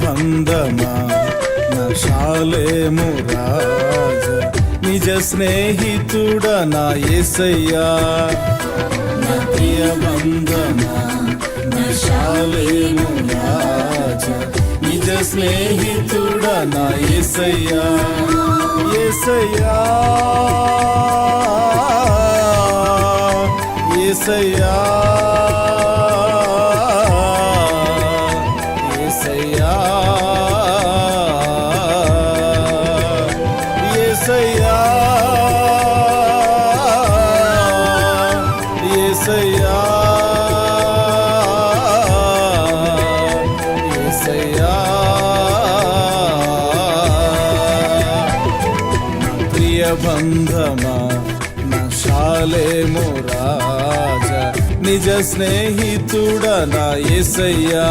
బంధమా నా శాలేము రాజా, నిజ స్నేహితుడ నా యేసయ్యా. నా ప్రియ బంధమా నా శాలేము రాజా, నిజ స్నేహితుడ నా యేసయ్యా. యేసయ్యా యేసయ్యా యేసయ్యా యేసయ్యా యేసయ్యా యేసయ్యా. ప్రియ బంధమా నా శాలేము రాజా, నిజ స్నేహితుడ నా యేసయ్యా.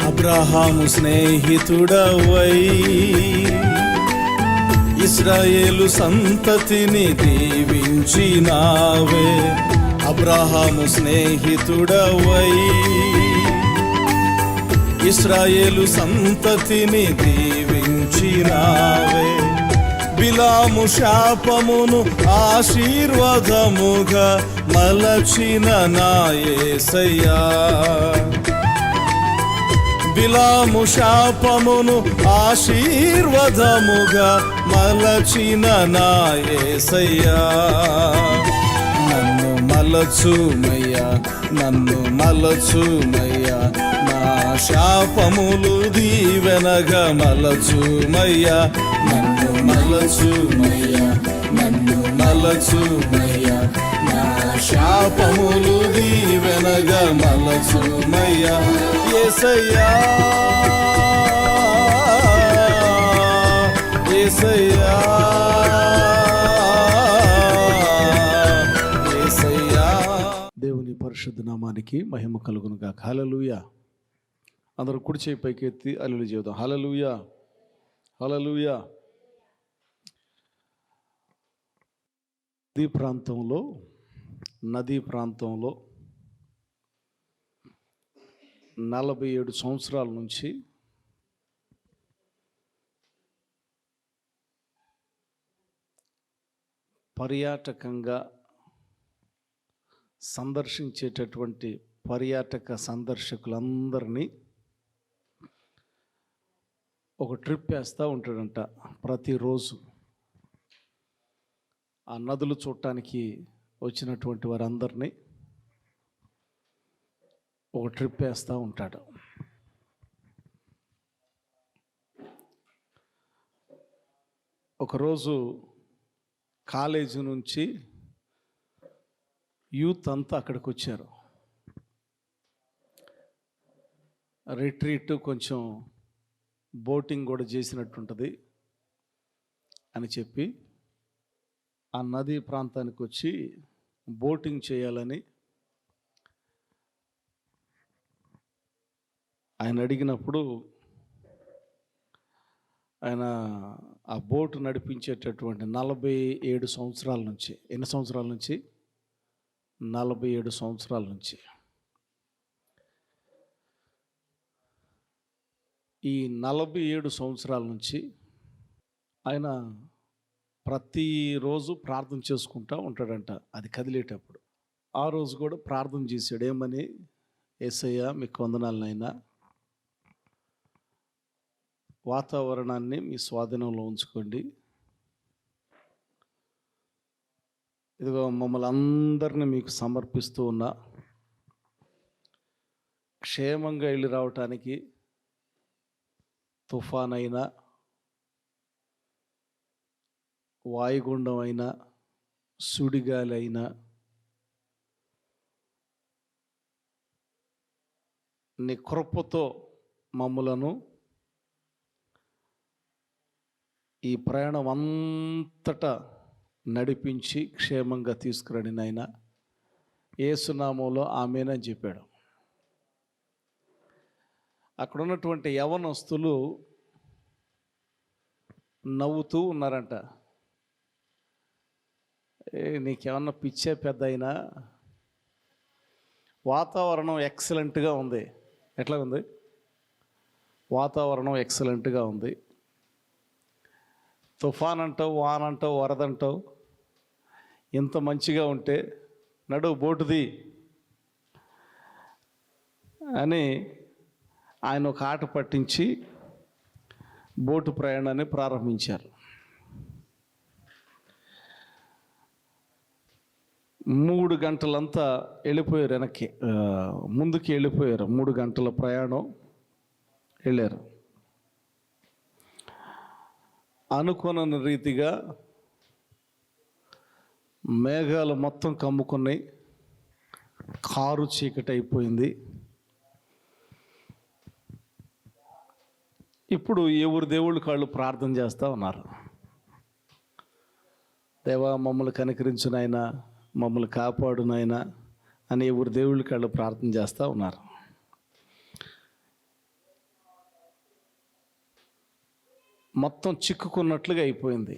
అబ్రహాము స్నేహితుడవై ఇశ్రాయేలు సంతతిని దీవించినావే. అబ్రహాము స్నేహితుడవై ఇశ్రాయేలు సంతతిని దీవించినావే. బిలాము శాపమును ఆశీర్వాదముగా మలచిన నా యేసయ్యా. బిలాము శాపమును ఆశీర్వాదముగా మలచిన నా యేసయ్యా. నన్ను మలచుమయ్యా, నన్ను మలచుమయ్యా, నా శాపములు దీవెనగా మలచుమయ్యా. నన్ను మలచుమయ్యా, నన్ను మలచుమయ్యా, నా శాపములు దీవెనగా మలచుమయ్యా. యేసయ్యా యేసయ్యా యేసయ్యా. దేవుని పరిశుద్ధ నామానికి మహిమ కలుగును గాక. హల్లెలూయా. అందరూ కుడి చేయి పైకెత్తి హల్లెలూయా చెబుదాం. హల్లెలూయా హల్లెలూయా. నదీ ప్రాంతంలో 47 సంవత్సరాల నుంచి పర్యాటకంగా సందర్శించేటటువంటి పర్యాటక సందర్శకులందరినీ ఒక ట్రిప్ వేస్తూ ఉంటాడంట. ప్రతిరోజు ఆ నదులు చూడటానికి వచ్చినటువంటి వారందరినీ ఒక ట్రిప్ వేస్తూ ఉంటాడు. ఒకరోజు కాలేజీ నుంచి యూత్ అంతా అక్కడికి వచ్చారు. రిట్రీట్, కొంచెం బోటింగ్ కూడా చేసినట్టుంటుంది అని చెప్పి ఆ నదీ ప్రాంతానికి వచ్చి బోటింగ్ చేయాలని ఆయన అడిగినప్పుడు ఆయన ఆ బోటు నడిపించేటటువంటి 47 సంవత్సరాల నుంచి, ఎన్ని సంవత్సరాల నుంచి? 47 సంవత్సరాల నుంచి ఈ 47 సంవత్సరాల నుంచి ఆయన ప్రతిరోజు ప్రార్థన చేసుకుంటూ ఉంటాడంట. అది కదిలేటప్పుడు ఆ రోజు కూడా ప్రార్థన చేశాడు. ఏమని? యేసయ్యా మీకు వందనాలనైనా, వాతావరణాన్ని మీ స్వాధీనంలో ఉంచుకోండి. ఇదిగో మమ్మల్ని అందరినీ మీకు సమర్పిస్తూ ఉన్నా. క్షేమంగా వెళ్ళి రావటానికి తుఫాన్ అయినా, వాయుగుండం అయినా, సుడిగాలి అయినా, నీ కృపతో మమ్ములను ఈ ప్రయాణం అంతటా నడిపించి క్షేమంగా తీసుకురండి నాయనా, యేసునామంలో ఆమేనని చెప్పాడు. అక్కడ ఉన్నటువంటి యవనస్తులు నవ్వుతూ ఉన్నారంట. నీకేమన్నా పిచ్చే పెద్ద అయినా, వాతావరణం ఎక్సలెంట్గా ఉంది. ఎట్లా ఉంది? వాతావరణం ఎక్సలెంట్గా ఉంది. తుఫాన్ అంటావు, వాన అంటావు, వరద అంటావు, ఇంత మంచిగా ఉంటే నడువు బోటుది అని ఆయన ఒక ఆట పట్టించి బోటు ప్రయాణాన్ని ప్రారంభించారు. 3 గంటలంతా వెళ్ళిపోయారు, వెనక్కి ముందుకి వెళ్ళిపోయారు. 3 గంటల ప్రయాణం వెళ్ళారు. అనుకోని రీతిగా మేఘాలు మొత్తం కమ్ముకున్నాయి, కారు చీకటి అయిపోయింది. ఇప్పుడు ఎవరు దేవుళ్ళు కాళ్ళు ప్రార్థన చేస్తూ ఉన్నారు. దేవా మమ్మల్ని కనికరించు నాయనా, మమ్మల్ని కాపాడు నాయనా అని ఎవరు దేవుళ్ళ కాళ్ళు ప్రార్థన చేస్తూ ఉన్నారు. మొత్తం చిక్కుకున్నట్లుగా అయిపోయింది.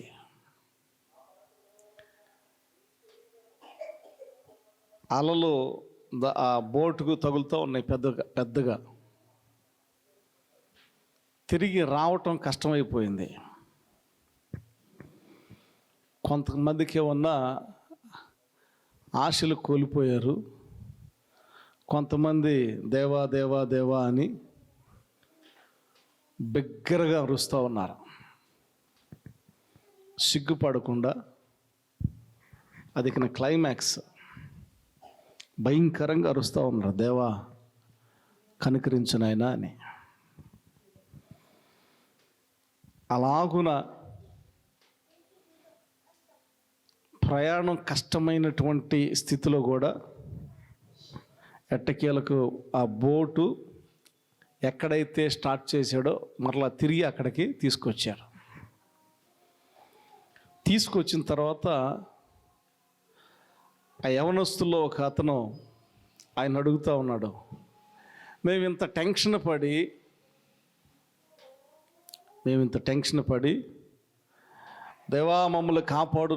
అలలు ఆ బోటుకు తగులుతూ ఉన్నాయి పెద్దగా. తిరిగి రావటం కష్టమైపోయింది. కొంతమందికి ఏమన్నా ఆశలు కోల్పోయారు. కొంతమంది దేవా దేవా దేవా అని బిగ్గరగా అరుస్తూ ఉన్నారు. సిగ్గుపడకుండా అది క్లైమాక్స్. భయంకరంగా అరుస్తూ ఉన్నారు, దేవా కనికరించు నాయనా అని. అలాగున ప్రయాణం కష్టమైనటువంటి స్థితిలో కూడా ఎట్టకేలకు ఆ బోటు ఎక్కడైతే స్టార్ట్ చేశాడో మరలా తిరిగి అక్కడికి తీసుకొచ్చారు. తీసుకొచ్చిన తర్వాత ఆ యవనస్తుల్లో ఒక అతను ఆయన అడుగుతూ ఉన్నాడు, మేము ఇంత టెన్షన్ పడి దేవా మమ్మల్ని కాపాడు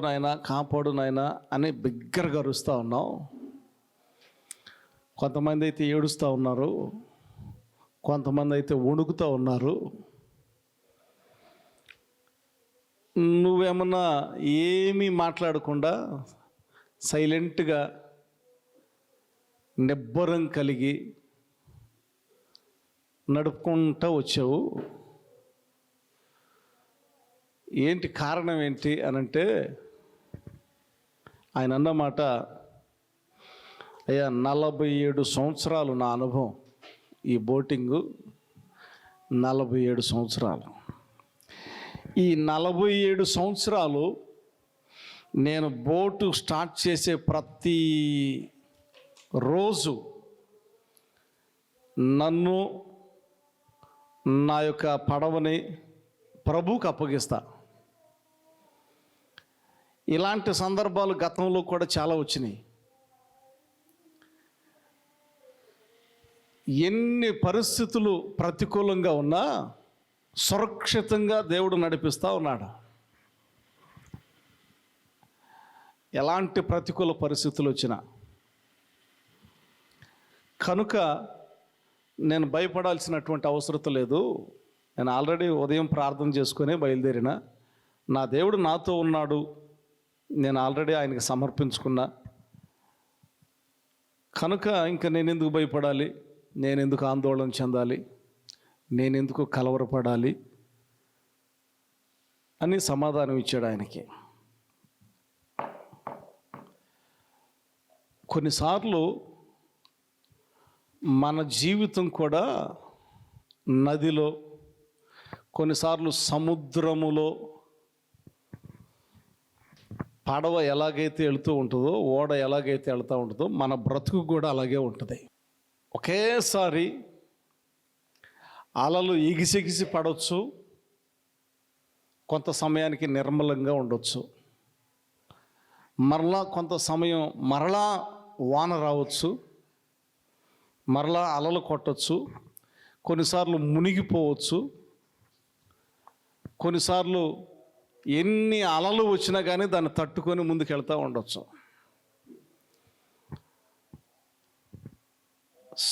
నాయనా అని బిగ్గరగా అరుస్తూ ఉన్నాం. కొంతమంది అయితే ఏడుస్తూ ఉన్నారు, కొంతమంది అయితే వణుకుతూ ఉన్నారు. నువ్వేమన్నా ఏమీ మాట్లాడకుండా సైలెంట్గా నిబ్బరం కలిగి నడుపుకుంటూ వచ్చావు. ఏంటి కారణం ఏంటి అనంటే ఆయన అన్నమాట, అయ్యా 47 సంవత్సరాలు నా అనుభవం, ఈ బోటింగు 47 సంవత్సరాలు. ఈ 47 సంవత్సరాలు నేను బోటు స్టార్ట్ చేసే ప్రతి రోజు నన్ను, నా యొక్క పడవని ప్రభువుకు అప్పగిస్తా. ఇలాంటి సందర్భాలు గతంలో కూడా చాలా వచ్చినాయి. ఎన్ని పరిస్థితులు ప్రతికూలంగా ఉన్నా సురక్షితంగా దేవుడు నడిపిస్తూ ఉన్నాడు. ఎలాంటి ప్రతికూల పరిస్థితులు వచ్చినా కనుక నేను భయపడాల్సినటువంటి అవసరం లేదు. నేను ఆల్రెడీ ఉదయం ప్రార్థన చేసుకొని బయలుదేరిన, నా దేవుడు నాతో ఉన్నాడు, నేను ఆల్రెడీ ఆయనకి సమర్పించుకున్నా. కనుక ఇంకా నేనెందుకు భయపడాలి, నేనెందుకు ఆందోళన చెందాలి, నేనెందుకు కలవరపడాలి అని సమాధానం ఇచ్చాడు ఆయనకి. కొన్నిసార్లు మన జీవితం కూడా నదిలో, కొన్నిసార్లు సముద్రములో పడవ ఎలాగైతే వెళుతూ ఉంటుందో, ఓడ ఎలాగైతే వెళుతూ ఉంటుందో, మన బ్రతుకు కూడా అలాగే ఉంటుంది. ఒకేసారి అలలు ఎగిసెగిసి పడవచ్చు, కొంత సమయానికి నిర్మలంగా ఉండొచ్చు, మరలా కొంత సమయం మరలా వాన రావచ్చు, మరలా అలలు కొట్టచ్చు, కొన్నిసార్లు మునిగిపోవచ్చు, కొన్నిసార్లు ఎన్ని అలలు వచ్చినా కానీ దాన్ని తట్టుకొని ముందుకెళ్తూ ఉండొచ్చు.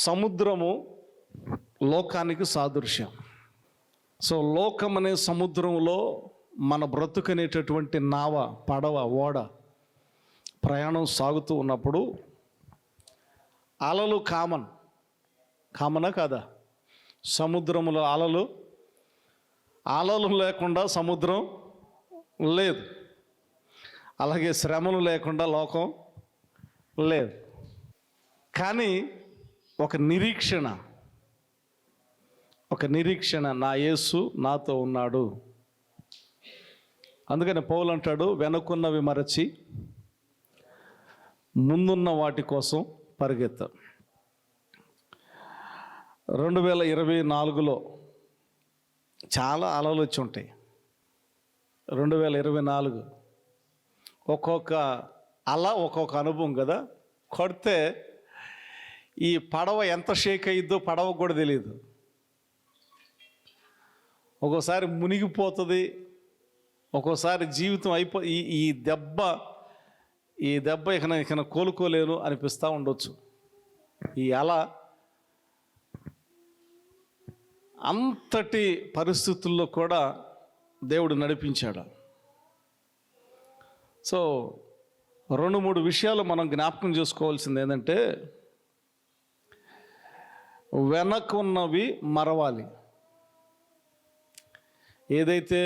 సముద్రము లోకానికి సాదృశ్యం. సో లోకం అనే సముద్రంలో మన బ్రతుకనేటటువంటి నావ, పడవ, ఓడ ప్రయాణం సాగుతూ ఉన్నప్పుడు అలలు కామనా కాదా? సముద్రములో అలలు లేకుండా సముద్రం లేదు, అలాగే శ్రమలు లేకుండా లోకం లేదు. కానీ ఒక నిరీక్షణ, నా యేసు నాతో ఉన్నాడు. అందుకని పౌలు అంటాడు, వెనుకున్నవి మరచి ముందున్న వాటి కోసం పరిగెత్త. 2024లో చాలా అలలు వచ్చి ఉంటాయి. 2024 ఒక్కొక్క అల ఒక్కొక్క అనుభవం కదా. కొడితే ఈ పడవ ఎంత షేక్ అయ్యిద్దో పడవకు కూడా తెలియదు. ఒక్కోసారి మునిగిపోతుంది, ఒక్కోసారి జీవితం ఈ దెబ్బ ఇక కోలుకోలేను అనిపిస్తూ ఉండొచ్చు. ఈ అల అంతటి పరిస్థితుల్లో కూడా దేవుడు నడిపించాడు. సో 2-3 విషయాలు మనం జ్ఞాపకం చేసుకోవాల్సింది ఏంటంటే, వెనకున్నవి మరవాలి. ఏదైతే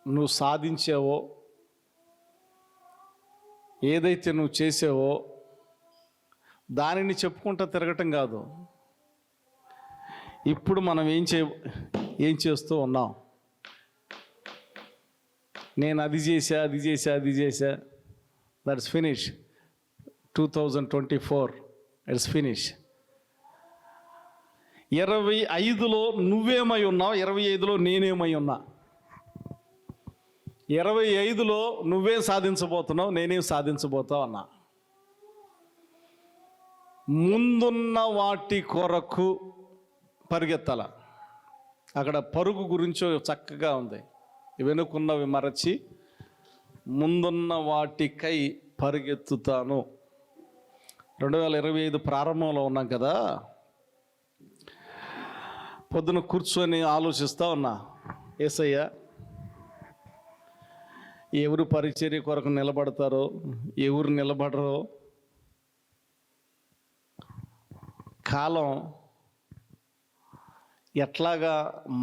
నువ్వు సాధించావో, ఏదైతే నువ్వు చేసావో దానిని చెప్పుకుంటూ తిరగటం కాదు. ఇప్పుడు మనం ఏం చేస్తూ ఉన్నాం? నేను అది చేశా, దట్స్ ఫినిష్. 2024 it's finish. 25లో నువ్వేమై ఉన్నావు, 25లో నేనేమై ఉన్నా. 25లో నువ్వేం సాధించబోతున్నావు, నేనేం సాధించబోతావు అన్నా. ముందున్న వాటి కొరకు పరిగెత్తాల. అక్కడ పరుగు గురించి చక్కగా ఉంది. వెనుకున్నవి మరచి ముందున్న వాటికై పరిగెత్తుతాను. 2025 ప్రారంభంలో ఉన్నాం కదా. పొద్దున కూర్చొని ఆలోచిస్తూ ఉన్నా, యేసయ్య ఎవరు పరిచర్య కొరకు నిలబడతారో, ఎవరు నిలబడరో, కాలం ఎట్లాగా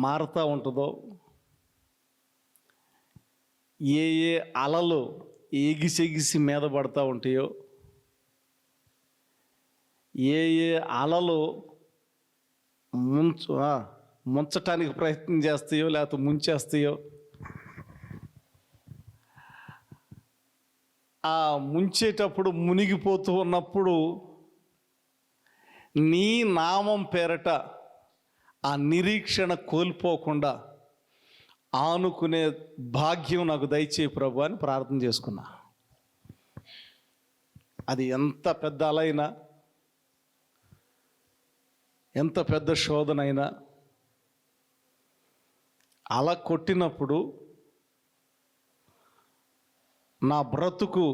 మారుతూ ఉంటుందో, ఏ అలలు ఎగిసెగిసి మీద పడుతూ ఉంటాయో, ఏ అలలు ముంచటానికి ప్రయత్నం చేస్తాయో లేకపోతే ముంచేస్తాయో, ఆ ముంచేటప్పుడు మునిగిపోతూ ఉన్నప్పుడు నీ నామం పేరట ఆ నిరీక్షణ కోల్పోకుండా ఆనుకునే భాగ్యం నాకు దయచేయి ప్రభు అని ప్రార్థన చేసుకున్నా. అది ఎంత పెద్ద అలైనా, ఎంత పెద్ద శోధనైనా, అల కొట్టినప్పుడు నా బ్రతుకు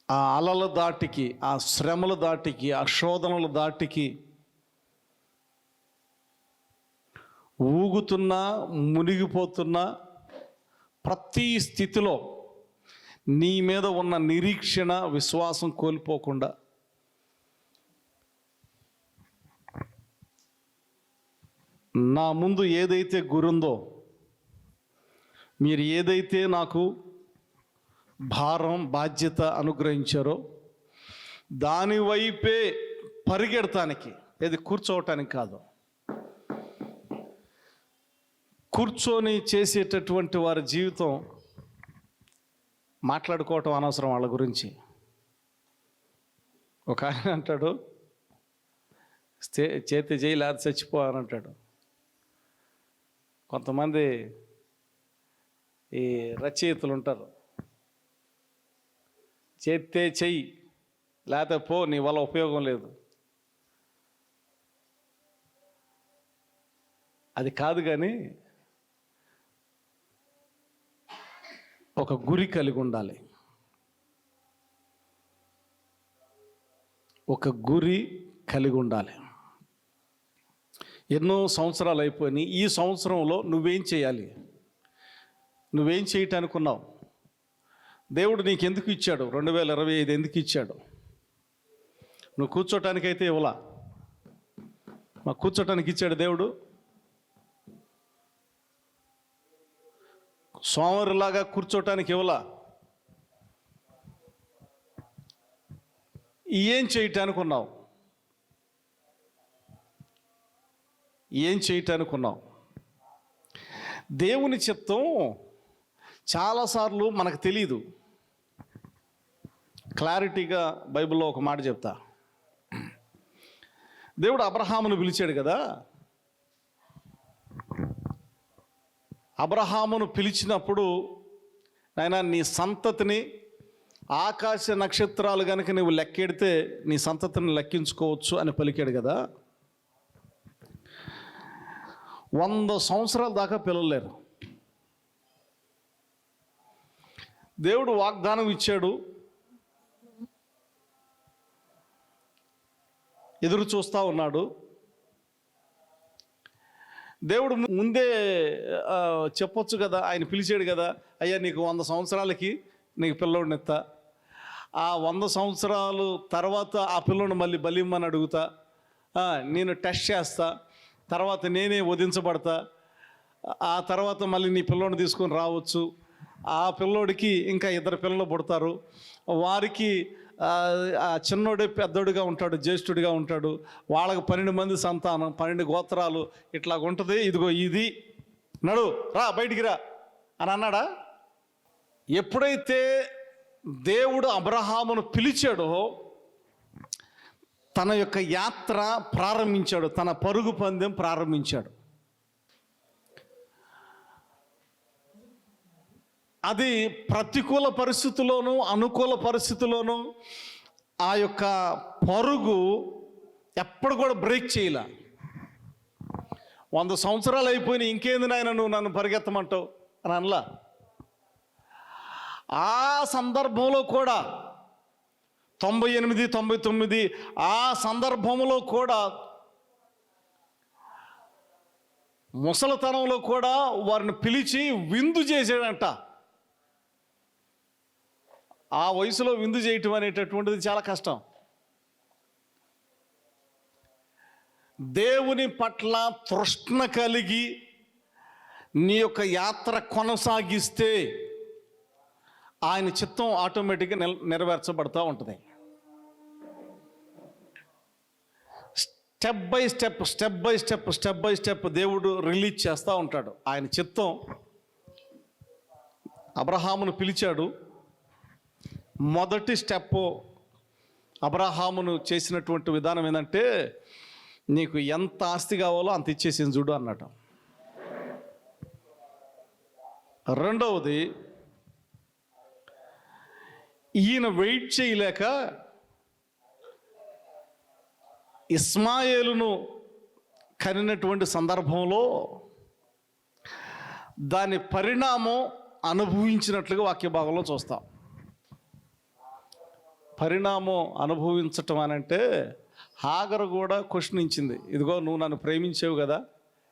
ఆ అలల దాటికి, ఆ శ్రమల దాటికి, ఆ శోధనల దాటికి ఊగుతున్నా, మునిగిపోతున్నా, ప్రతి స్థితిలో నీ మీద ఉన్న నిరీక్షణ, విశ్వాసం కోల్పోకుండా నా ముందు ఏదైతే గురుందో, మీరు ఏదైతే నాకు భారం, బాధ్యత అనుగ్రహించారో దాని వైపే పరిగెడటానికి, ఏది కూర్చోవటానికి కాదు. కూర్చొని చేసేటటువంటి వారి జీవితం మాట్లాడుకోవటం అనవసరం వాళ్ళ గురించి. ఒక ఆయన అంటాడు, చేతి చేయి లేదా చచ్చిపో అని అంటాడు. కొంతమంది ఈ రచయితలు ఉంటారు, చేస్తే చెయ్యి లేకపోతే పో, నీ వల్ల ఉపయోగం లేదు. అది కాదు, కానీ ఒక గురి కలిగి ఉండాలి. ఒక గురి కలిగి ఉండాలి. ఎన్నో సంవత్సరాలు అయిపోయినాయి. ఈ సంవత్సరంలో నువ్వేం చేయాలి? నువ్వేం చేయటానికి ఉన్నావు? దేవుడు నీకు ఎందుకు ఇచ్చాడు? 2025 ఎందుకు ఇచ్చాడు? నువ్వు కూర్చోటానికైతే ఇవ్వలా. మాకు కూర్చోటానికి ఇచ్చాడు దేవుడు. సోమరిలాగా కూర్చోటానికి ఇవ్వలా. ఏం చేయటానికి ఉన్నావు? ఏం చేయటానికి ఉన్నావు? దేవుని చిత్తం చాలాసార్లు మనకు తెలియదు. క్లారిటీగా బైబిల్లో ఒక మాట చెప్తా. దేవుడు అబ్రహామును పిలిచాడు కదా. అబ్రహామును పిలిచినప్పుడు, నాయనా నీ సంతతిని ఆకాశ నక్షత్రాలు కనుక నువ్వు లెక్కెడితే నీ సంతతిని లెక్కించుకోవచ్చు అని పలికాడు కదా. 100 సంవత్సరాల దాకా పిల్లలేరు. దేవుడు వాగ్దానం ఇచ్చాడు, ఎదురు చూస్తూ ఉన్నాడు. దేవుడు ముందే చెప్పొచ్చు కదా, ఆయన పిలిచాడు కదా, అయ్యా నీకు 100 సంవత్సరాలకి నీకు పిల్లోడిని ఎత్తా, ఆ 100 సంవత్సరాలు తర్వాత ఆ పిల్లోడిని మళ్ళీ బలిమ్మని అడుగుతా, నేను టెస్ట్ చేస్తా, తర్వాత నేనే వధించబడతా, ఆ తర్వాత మళ్ళీ నీ పిల్లోడిని తీసుకొని రావచ్చు. ఆ పిల్లోడికి ఇంకా 2 పిల్లలు పుడతారు. వారికి ఆ చిన్నోడే పెద్దోడిగా ఉంటాడు, జ్యేష్ఠుడిగా ఉంటాడు. వాళ్ళకి 12 మంది సంతానం, 12 గోత్రాలు ఇట్లా ఉంటుంది. ఇదిగో ఇది నడు, రా బయటికి రా అని అన్నాడా? ఎప్పుడైతే దేవుడు అబ్రహామును పిలిచాడో తన యొక్క యాత్ర ప్రారంభించాడు, తన పరుగు పందెం ప్రారంభించాడు. అది ప్రతికూల పరిస్థితుల్లోనూ అనుకూల పరిస్థితుల్లోనూ ఆ యొక్క పరుగు ఎప్పుడు కూడా బ్రేక్ చేయలే. 100 సంవత్సరాలు అయిపోయినాయి, ఇంకేంది నాయన నువ్వు నన్ను పరిగెత్తమంటావు అని అనలా. ఆ సందర్భంలో కూడా 98, 99 ఆ సందర్భంలో కూడా, ముసలితనంలో కూడా వారిని పిలిచి విందు చేసాడంట. ఆ వయసులో విందు చేయటం అనేటటువంటిది చాలా కష్టం. దేవుని పట్ల తృష్ణ కలిగి నీ యొక్క యాత్ర కొనసాగిస్తే ఆయన చిత్తం ఆటోమేటిక్గా నెరవేర్చబడుతూ ఉంటుంది. స్టెప్ బై స్టెప్ దేవుడు రిలీజ్ చేస్తూ ఉంటాడు ఆయన చిత్తం. అబ్రహామును పిలిచాడు. మొదటి స్టెప్ అబ్రహామును చేసినటువంటి విధానం ఏంటంటే, నీకు ఎంత ఆస్తి కావాలో అంత ఇచ్చేసింది చూడు అన్నట్టు. రెండవది, ఈయన వెయిట్ చేయలేక ఇస్మాయేలును కనినటువంటి సందర్భంలో దాని పరిణామం అనుభవించినట్లుగా వాక్య భాగంలో చూస్తాం. పరిణామం అనుభవించటం అనంటే హాగరు కూడా క్వశ్చనించింది. ఇదిగో నువ్వు నన్ను ప్రేమించావు కదా,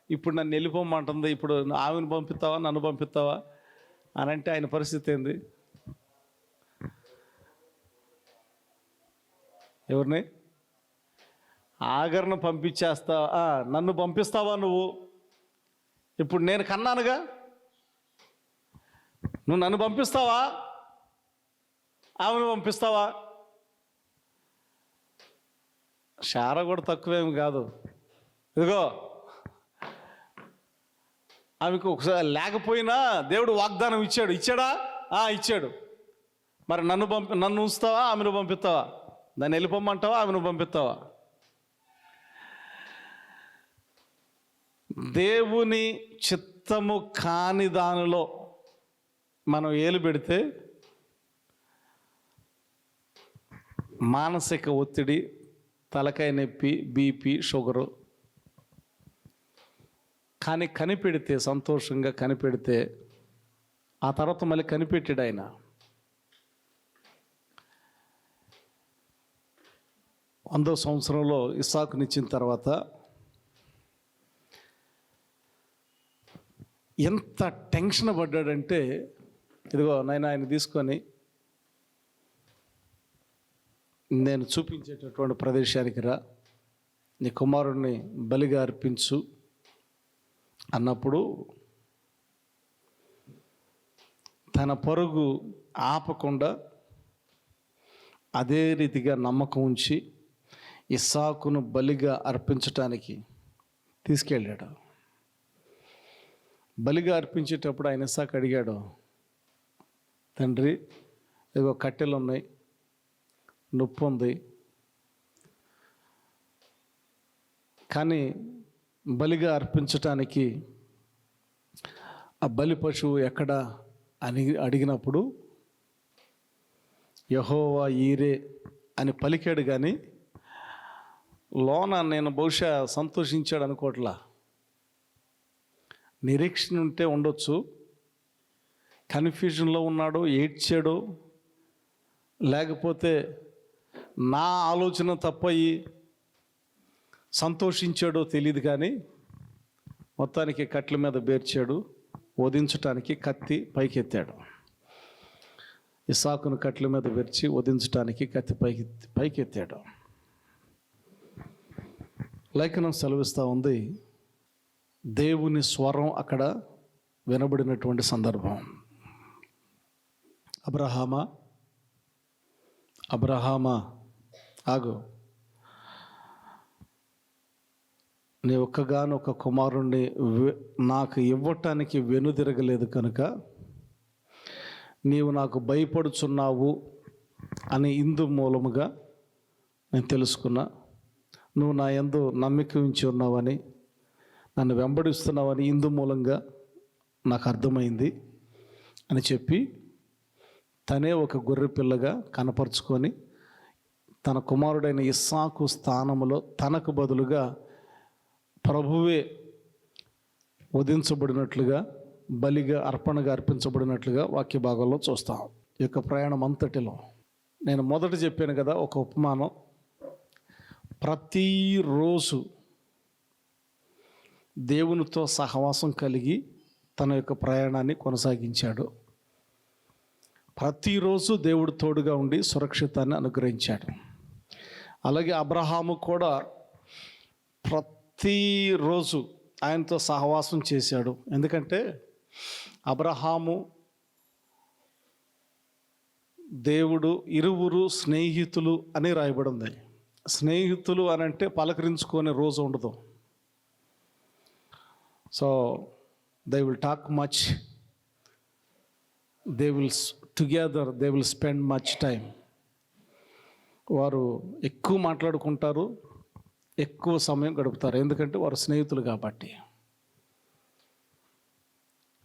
ఇప్పుడు నన్ను వెళ్ళిపోమంటుంది, ఇప్పుడు ఆమెను పంపిస్తావా నన్ను పంపిస్తావా అని అంటే ఆయన పరిస్థితి ఏంది? ఎవరిని? ఆగర్ను పంపించేస్తావా, నన్ను పంపిస్తావా నువ్వు? ఇప్పుడు నేను కన్నానుగా, నువ్వు నన్ను పంపిస్తావా ఆమెను పంపిస్తావా? శార కూడా తక్కువేమి కాదు. ఇదిగో ఆమెకు ఒకసారి లేకపోయినా దేవుడు వాగ్దానం ఇచ్చాడా? ఇచ్చాడు. మరి నన్ను ఉంచుతావా ఆమెను పంపిస్తావా? దాన్ని వెళ్ళిపోమ్మంటావా ఆమెను పంపిస్తావా? దేవుని చిత్తము కాని దానిలో మనం ఏలు పెడితే మానసిక ఒత్తిడి, తలకాయ నొప్పి, బీపీ, షుగరు. కానీ కనిపెడితే, సంతోషంగా కనిపెడితే ఆ తర్వాత మళ్ళీ కనిపెట్టాడు ఆయన. వందో సంవత్సరంలో ఇస్సాకునిచ్చిన తర్వాత ఎంత టెన్షన్ పడ్డాడంటే, ఇదిగో నాయన ఆయన తీసుకొని నేను చూపించేటటువంటి ప్రదేశానికి రా, నీ కుమారుడిని బలిగా అర్పించు అన్నప్పుడు తన పరుగు ఆపకుండా అదే రీతిగా నమ్మకం ఉంచి ఇస్సాకును బలిగా అర్పించటానికి తీసుకెళ్ళాడు. బలిగా అర్పించేటప్పుడు ఆయన ఇస్సాకు అడిగాడు, తండ్రి ఇదిగో కట్టెలు ఉన్నాయి, నొప్పి ఉంది, కానీ బలిగా అర్పించటానికి ఆ బలి పశువు ఎక్కడ అని అడిగినప్పుడు యెహోవా ఈరే అని పలికాడు. కానీ లోన నేను బహుశా సంతోషించాడు అనుకోవట్లా. నిరీక్షణ ఉంటే ఉండొచ్చు, కన్ఫ్యూజన్లో ఉన్నాడు, ఏడ్చాడు, లేకపోతే నా ఆలోచన తప్పయి సంతోషించాడో తెలియదు. కానీ మొత్తానికి కట్ల మీద బేర్చాడు, వధించటానికి కత్తి పైకెత్తాడు. ఇస్సాకును కట్ల మీద బెర్చి వధించటానికి కత్తి పైకెత్తాడు. లేఖనం సెలవిస్తూ ఉంది, దేవుని స్వరం అక్కడ వినబడినటువంటి సందర్భం. అబ్రహామా ఆగు, నీ ఒక్కగానొక్క కుమారుణ్ణి నాకు ఇవ్వటానికి వెనుదిరగలేదు కనుక నీవు నాకు భయపడుచున్నావు అని ఇందు మూలముగా నేను తెలుసుకున్నా. నువ్వు నా యందు నమ్మిక ఉంచి ఉన్నావని, నన్ను వెంబడిస్తున్నావని ఇందు మూలంగా నాకు అర్థమైంది అని చెప్పి తనే ఒక గొర్రె పిల్లగా కనపరుచుకొని తన కుమారుడైన ఇస్సాకు స్థానంలో తనకు బదులుగా ప్రభువే వధించబడినట్లుగా, బలిగా అర్పణగా అర్పించబడినట్లుగా వాక్య భాగంలో చూస్తాం. ఈ యొక్క ప్రయాణం అంతటిలో నేను మొదట చెప్పాను కదా ఒక ఉపమానం. ప్రతిరోజు దేవునితో సహవాసం కలిగి తన యొక్క ప్రయాణాన్ని కొనసాగించాడు. ప్రతిరోజు దేవుడు తోడుగా ఉండి సురక్షితాన్ని అనుగ్రహించాడు. అలాగే అబ్రహాము కూడా ప్రతిరోజు ఆయనతో సహవాసం చేశాడు. ఎందుకంటే అబ్రహాము దేవుడు ఇరువురు స్నేహితులు అని రాయబడింది. స్నేహితులు అని అంటే పలకరించుకునే రోజు ఉండదు. So they will talk much, they will together, they will spend much time. వారు ఎక్కువ మాట్లాడుకుంటారు, ఎక్కువ సమయం గడుపుతారు. ఎందుకంటే వారు స్నేహితులు కాబట్టి.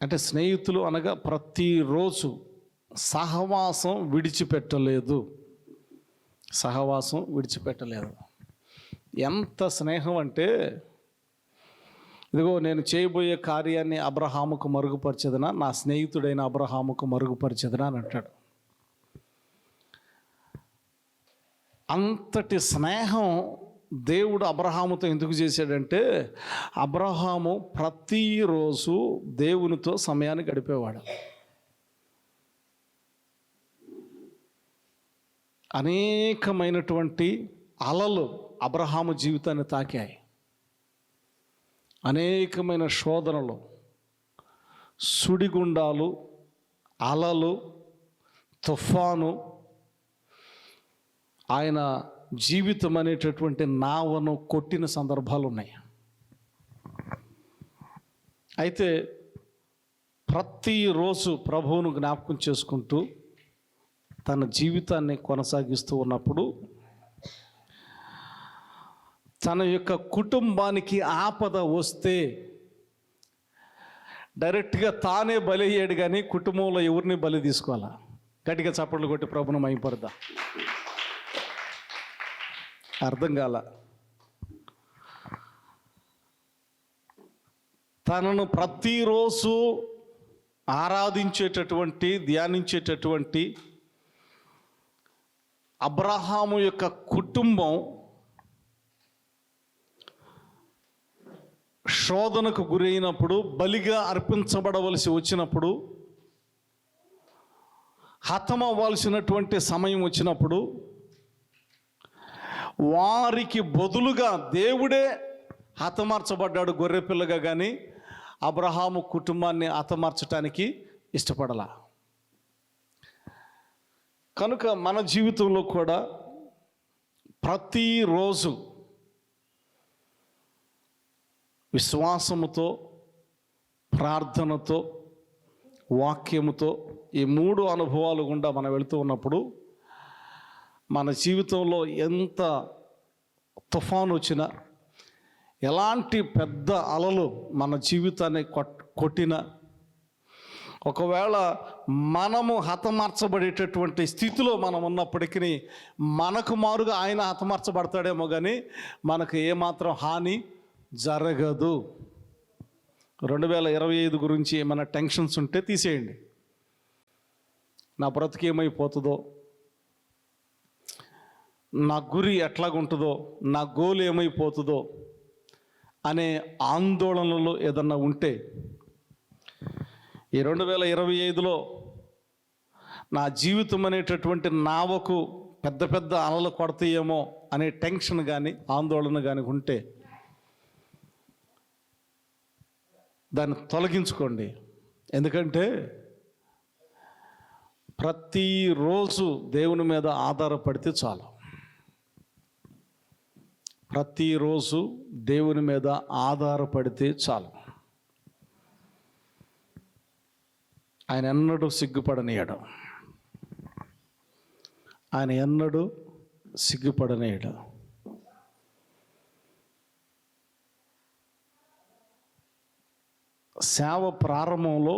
అంటే స్నేహితులు అనగా ప్రతిరోజు సహవాసం విడిచిపెట్టలేదు. ఎంత స్నేహం అంటే, ఇదిగో నేను చేయబోయే కార్యాన్ని అబ్రహాముకు మరుగుపరిచేదనా, నా స్నేహితుడైన అబ్రహాముకు మరుగుపరిచేదనా అని అంటాడు. అంతటి స్నేహం దేవుడు అబ్రహాముతో ఎందుకు చేశాడంటే, అబ్రహాము ప్రతిరోజు దేవునితో సమయాన్ని గడిపేవాడు. అనేకమైనటువంటి అలలు అబ్రహాము జీవితాన్ని తాకాయి. అనేకమైన శోధనలు, సుడిగుండాలు, అలలు, తుఫాను ఆయన జీవితం అనేటటువంటి నావను కొట్టిన సందర్భాలు ఉన్నాయి. అయితే ప్రతిరోజు ప్రభువును జ్ఞాపకం చేసుకుంటూ తన జీవితాన్ని కొనసాగిస్తూ ఉన్నప్పుడు తన యొక్క కుటుంబానికి ఆపద వస్తే డైరెక్ట్గా తానే బలి అయ్యాడు, కానీ కుటుంబంలో ఎవరిని బలి తీసుకోవాలా? గట్టిగా చప్పట్లు కొట్టి ప్రభును మహిమపడదా. అర్థం కాల. తనను ప్రతిరోజు ఆరాధించేటటువంటి, ధ్యానించేటటువంటి అబ్రహాము యొక్క కుటుంబం శోధనకు గురైనప్పుడు, బలిగా అర్పించబడవలసి వచ్చినప్పుడు, హతమవ్వాల్సినటువంటి సమయం వచ్చినప్పుడు, వారికి బదులుగా దేవుడే హతమార్చబడ్డాడు గొర్రెపిల్లగా. కానీ అబ్రహాము కుటుంబాన్ని హతమార్చటానికి ఇష్టపడలా. కనుక మన జీవితంలో కూడా ప్రతిరోజు విశ్వాసముతో, ప్రార్థనతో, వాక్యముతో, ఈ 3 అనుభవాలు గుండా మనం వెళుతూ ఉన్నప్పుడు మన జీవితంలో ఎంత తుఫాను వచ్చినా, ఎలాంటి పెద్ద అలలు మన జీవితాన్ని కొట్టినా, ఒకవేళ మనము హతమార్చబడేటటువంటి స్థితిలో మనం ఉన్నప్పటికీ మనకు మారుగా ఆయన హతమార్చబడతాడేమో, కానీ మనకు ఏమాత్రం హాని జరగదు. 2025 గురించి ఏమైనా టెన్షన్స్ ఉంటే తీసేయండి. నా బ్రతుకు ఏమైపోతుందో, నా గురి ఎట్లాగుంటుందో, నా గోల్ ఏమైపోతుందో అనే ఆందోళనలు ఏదన్నా ఉంటే, ఈ 2025లో నా జీవితం అనేటటువంటి నావకు పెద్ద పెద్ద అలలు కొడతాయేమో అనే టెన్షన్ కానీ ఆందోళన కానీ ఉంటే దాన్ని తొలగించుకోండి. ఎందుకంటే ప్రతిరోజు దేవుని మీద ఆధారపడితే చాలు. ప్రతిరోజు దేవుని మీద ఆధారపడితే చాలు. ఆయన ఎన్నడూ సిగ్గుపడనీయడు. ఆయన ఎన్నడూ సిగ్గుపడనీయడు. సేవ ప్రారంభంలో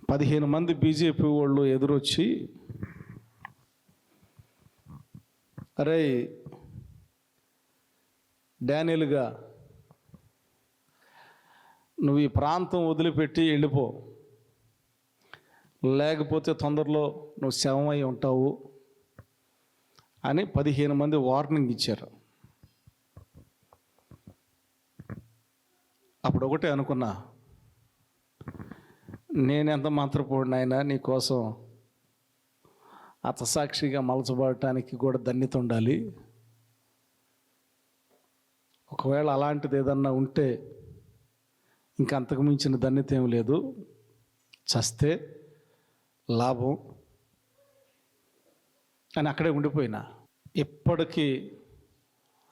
15 మంది బీజేపీ వాళ్ళు ఎదురొచ్చి, అరే డానియల్గా, నువ్వు ఈ ప్రాంతం వదిలిపెట్టి వెళ్ళిపో, లేకపోతే తొందరలో నువ్వు శవమై ఉంటావు అని 15 మంది వార్నింగ్ ఇచ్చారు. అప్పుడు ఒకటే అనుకున్నా, నేనెంత మంత్రపోడినైనా నీ కోసం హతసాక్షిగా మలచబడటానికి కూడా ధన్యత ఉండాలి. ఒకవేళ అలాంటిది ఏదన్నా ఉంటే ఇంకా అంతకు మించిన ధన్యత ఏం లేదు, చస్తే లాభం అని అక్కడే ఉండిపోయినా. ఇప్పటికీ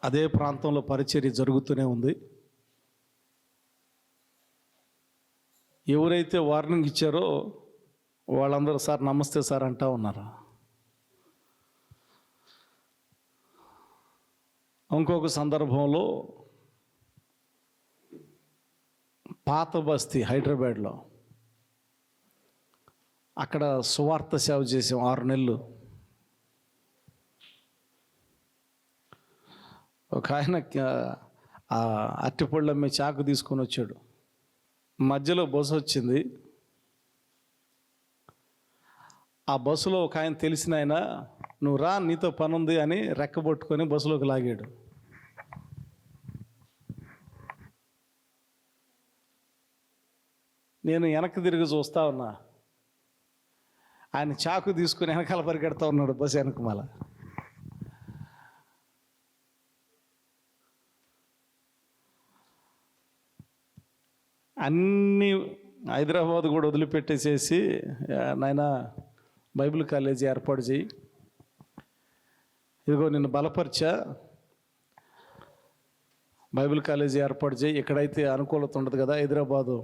అదే ప్రాంతంలో పరిచర్య జరుగుతూనే ఉంది. ఎవరైతే వార్నింగ్ ఇచ్చారో వాళ్ళందరూ సార్ నమస్తే సార్ అంటా ఉన్నారు. ఇంకొక సందర్భంలో పాత బస్తీ హైదరాబాద్లో, అక్కడ సువార్త సేవ చేసాం 6 నెలలు. ఒక ఆయన అరటిపళ్ళు అమ్మే చాకు తీసుకొని వచ్చాడు. మధ్యలో బస్సు వచ్చింది. ఆ బస్సులో ఒక ఆయన తెలిసిన ఆయన, నువ్వు రా నీతో పని ఉంది అని రెక్కబొట్టుకొని బస్సులోకి లాగాడు. నేను వెనక్కి తిరిగి చూస్తా ఉన్నా, ఆయన చాకు తీసుకుని వెనకాల పరిగెడతా ఉన్నాడు బస్సు వెనక. మళ్ళా అన్నీ హైదరాబాద్ కూడా వదిలిపెట్టేసేసి, నాయన బైబిల్ కాలేజీ ఏర్పాటు చేయి, ఇదిగో నిన్ను బలపరిచా, బైబిల్ కాలేజీ ఏర్పాటు చేయి. ఎక్కడైతే అనుకూలత ఉండదు కదా, హైదరాబాదు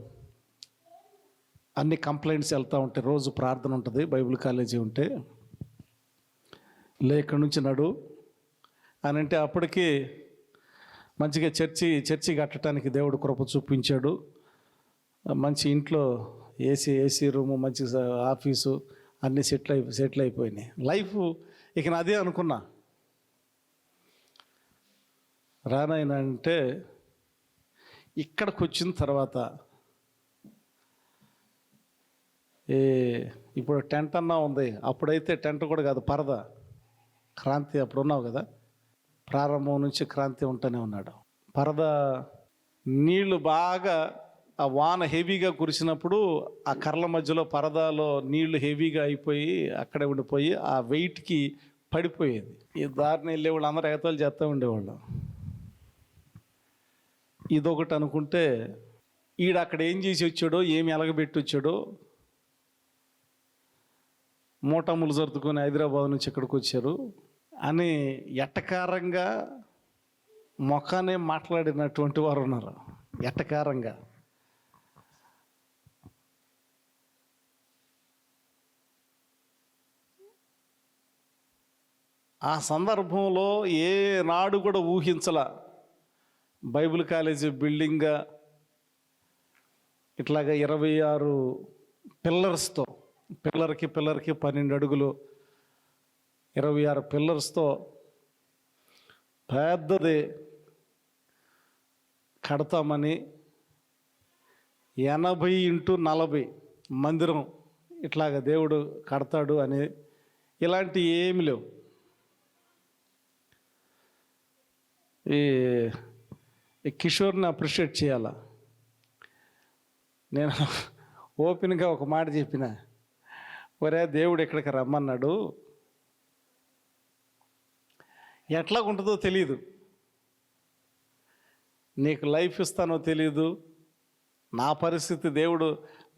అన్ని కంప్లైంట్స్ వెళ్తూ ఉంటాయి, రోజు ప్రార్థన ఉంటుంది, బైబిల్ కాలేజీ ఉంటే ఇక్కడి నుంచి నడు అని అంటే, అప్పటికి మంచిగా చర్చి కట్టడానికి దేవుడు కృప చూపించాడు. మంచి ఇంట్లో ఏసీ రూము, మంచి ఆఫీసు అన్నీ సెటిల్ అయిపోయినాయి. లైఫ్ ఇక నాదే అనుకున్నా. రానాయన అంటే ఇక్కడికి వచ్చిన తర్వాత ఇప్పుడు టెంట్ అన్నా ఉంది, అప్పుడైతే టెంట్ కూడా కాదు, పరదా, క్రాంతి. అప్పుడు ఉన్నావు కదా, ప్రారంభం నుంచి క్రాంతి ఉంటూనే ఉన్నాడు. పరదా నీళ్లు బాగా ఆ వాన హెవీగా కురిసినప్పుడు ఆ కర్రల మధ్యలో పరదాలో నీళ్లు హెవీగా అయిపోయి అక్కడే ఉండిపోయి ఆ వెయిట్కి పడిపోయేది. ఈ దారిని వెళ్ళే వాళ్ళు అందరూ ఎగతాలు చేస్తూ ఉండేవాళ్ళు. ఇదొకటి అనుకుంటే ఈడు అక్కడ ఏం చేసి వచ్చాడో, ఏమి ఎలగబెట్టి వచ్చాడో, మూటములు సర్దుకొని హైదరాబాద్ నుంచి ఇక్కడికి వచ్చారు అని ఎట్టకారంగా మొఖానే మాట్లాడినటువంటి వారు ఉన్నారు. ఎట్టకారంగా ఆ సందర్భంలో ఏ నాడు కూడా ఊహించలా బైబిల్ కాలేజీ బిల్డింగ్గా ఇట్లాగా 26 పిల్లర్స్తో, పిల్లర్కి 12 అడుగులు 26 పిల్లర్స్తో పెద్దది కడతామని 80x40 మందిరం ఇట్లాగా దేవుడు కడతాడు అని ఇలాంటి ఏమి లేవు. ఈ కిషోర్ని అప్రిషియేట్ చేయాలా. నేను ఓపెన్గా ఒక మాట చెప్పిన, ఒరే దేవుడు ఇక్కడికి రమ్మన్నాడు, ఎట్లాగుంటుందో తెలీదు, నీకు లైఫ్ ఇస్తానో తెలీదు, నా పరిస్థితి దేవుడు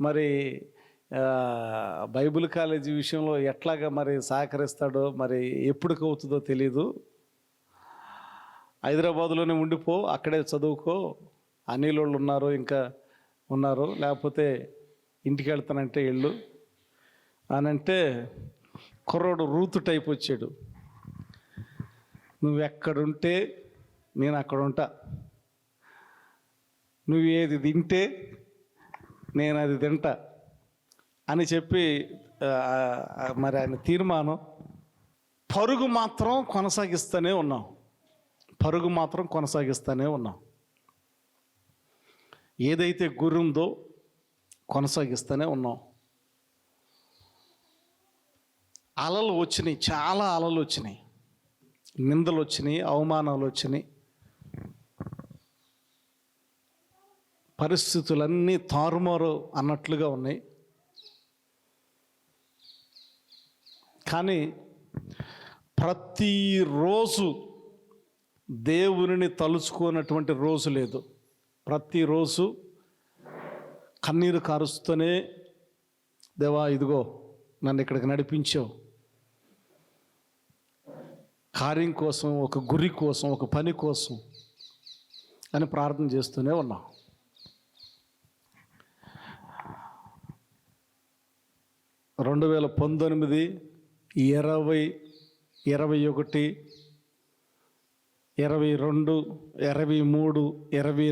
మరి బైబిల్ కాలేజీ విషయంలో ఎట్లాగా మరి సహకరిస్తాడో, మరి ఎప్పటికి అవుతుందో తెలీదు, హైదరాబాదులోనే ఉండిపో, అక్కడే చదువుకో, అనిల్ వాళ్ళు ఉన్నారు, ఇంకా ఉన్నారు, లేకపోతే ఇంటికి వెళ్తానంటే వెళ్ళు అని అంటే కుర్రోడు రూతు టైప్ వచ్చాడు. నువ్వు ఎక్కడుంటే నేను అక్కడ ఉంటా, నువ్వు ఏది తింటే నేను అది తింటా అని చెప్పి మరి ఆయన తీర్మానం. పరుగు మాత్రం కొనసాగిస్తూనే ఉన్నాం. ఏదైతే గురి ఉందో కొనసాగిస్తూనే ఉన్నాం. అలలు వచ్చినాయి, చాలా అలలు వచ్చినాయి, నిందలు వచ్చినాయి, అవమానాలు వచ్చినాయి, పరిస్థితులన్నీ తారుమారు అన్నట్లుగా ఉన్నాయి. కానీ ప్రతిరోజు దేవునిని తలుచుకున్నటువంటి రోజు లేదు. ప్రతిరోజు కన్నీరు కారుస్తూనే, దేవా ఇదిగో నన్ను ఇక్కడికి నడిపించావు, కార్యం కోసం, ఒక గురి కోసం, ఒక పని కోసం అని ప్రార్థన చేస్తూనే ఉన్నాం. రెండు 2019, 20, 21, 22, 23,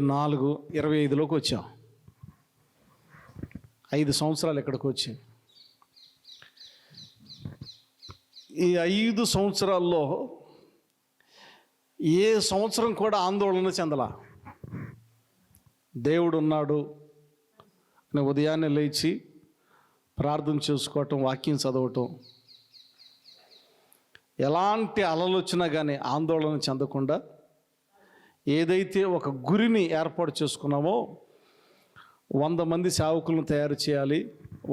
24, 25లోకి వచ్చాం. 5 సంవత్సరాలు ఇక్కడికి వచ్చి, ఈ 5 సంవత్సరాల్లో ఏ సంవత్సరం కూడా ఆందోళన చెందలా. దేవుడు ఉన్నాడు అని ఉదయాన్నే లేచి ప్రార్థన చేసుకోవటం, వాక్యం చదవటం, ఎలాంటి అలలు వచ్చినా కానీ ఆందోళన చెందకుండా ఏదైతే ఒక గురిని ఏర్పాటు చేసుకున్నామో, 100 మంది సేవకులను తయారు చేయాలి,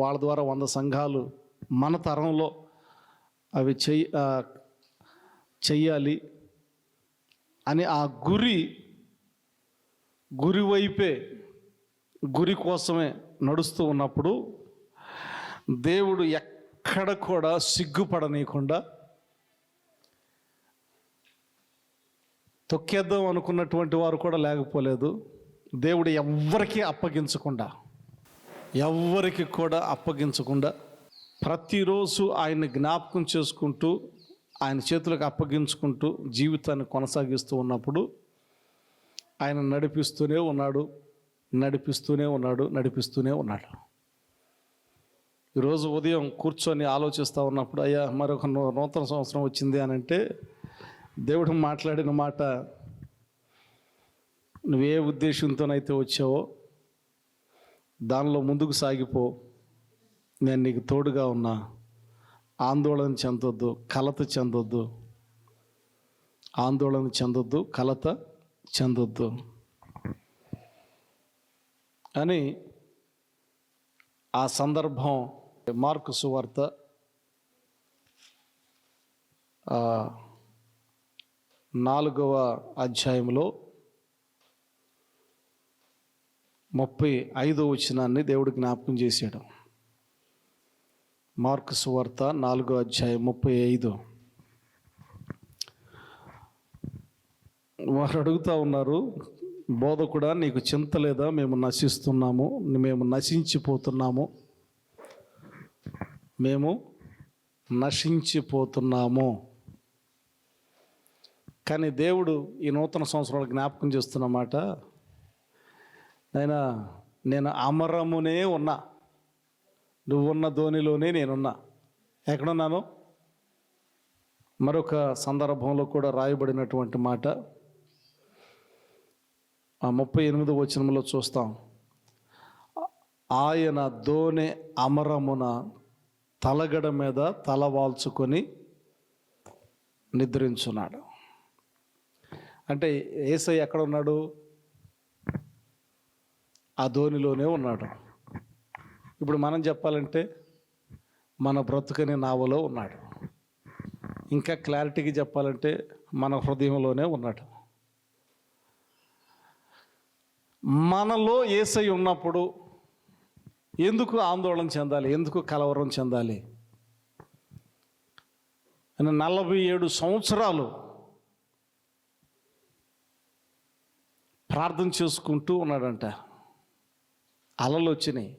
వాళ్ళ ద్వారా 100 సంఘాలు మన తరంలో అవి చెయ్యాలి అని ఆ గురి వైపే, గురి కోసమే నడుస్తూ ఉన్నప్పుడు దేవుడు ఎక్కడ కూడా సిగ్గుపడనీయకుండా, తొక్కేద్దాం అనుకున్నటువంటి వారు కూడా లేకపోలేదు. దేవుడు ఎవ్వరికి కూడా అప్పగించకుండా ప్రతిరోజు ఆయన్ని జ్ఞాపకం చేసుకుంటూ, ఆయన చేతులకు అప్పగించుకుంటూ జీవితాన్ని కొనసాగిస్తూ ఉన్నప్పుడు ఆయన నడిపిస్తూనే ఉన్నాడు, నడిపిస్తూనే ఉన్నాడు, నడిపిస్తూనే ఉన్నాడు. ఈరోజు ఉదయం కూర్చొని ఆలోచిస్తూ ఉన్నప్పుడు, అయ్యా మరొక నూతన సంవత్సరం వచ్చింది అని అంటే దేవుడు మాట్లాడిన మాట, నువ్వే ఉద్దేశంతోనైతే వచ్చావో దానిలో ముందుకు సాగిపో, నేను నీకు తోడుగా ఉన్నా, ఆందోళన చెందొద్దు, కలత చెందొద్దు, ఆందోళన చెందొద్దు, కలత చెందొద్దు అని ఆ సందర్భం మార్కు సువార్త 4వ అధ్యాయంలో 35వ వచనాన్ని దేవుడు జ్ఞాపకం చేశాడు. మార్కు సువార్త 4వ అధ్యాయం 35. వారు అడుగుతూ ఉన్నారు, బోధకుడా నీకు చింత లేదా? మేము నశిస్తున్నాము, మేము నశించిపోతున్నాము, మేము నశించిపోతున్నాము. కానీ దేవుడు ఈ నూతన సంవత్సరాలు జ్ఞాపకం చేస్తున్నమాట, నేను అమరమునే ఉన్నా, నువ్వున్న ధోనిలోనే నేనున్నా. ఎక్కడున్నాను? మరొక సందర్భంలో కూడా రాయబడినటువంటి మాట 38వ వచనంలో చూస్తాం. ఆయన దోనె అమరమున తలగడ మీద తలవాల్చుకొని నిద్రించున్నాడు. అంటే యేసయ్య ఎక్కడ ఉన్నాడు? ఆ ధోనిలోనే ఉన్నాడు. ఇప్పుడు మనం చెప్పాలంటే మన బ్రతుకని నావలో ఉన్నాడు. ఇంకా క్లారిటీగా చెప్పాలంటే మన హృదయంలోనే ఉన్నాడు. మనలో యేసయ్య ఉన్నప్పుడు ఎందుకు ఆందోళన చెందాలి? ఎందుకు కలవరం చెందాలి? 47 సంవత్సరాలు ప్రార్థన చేసుకుంటూ ఉన్నాడంట. అలలు వచ్చినాయి,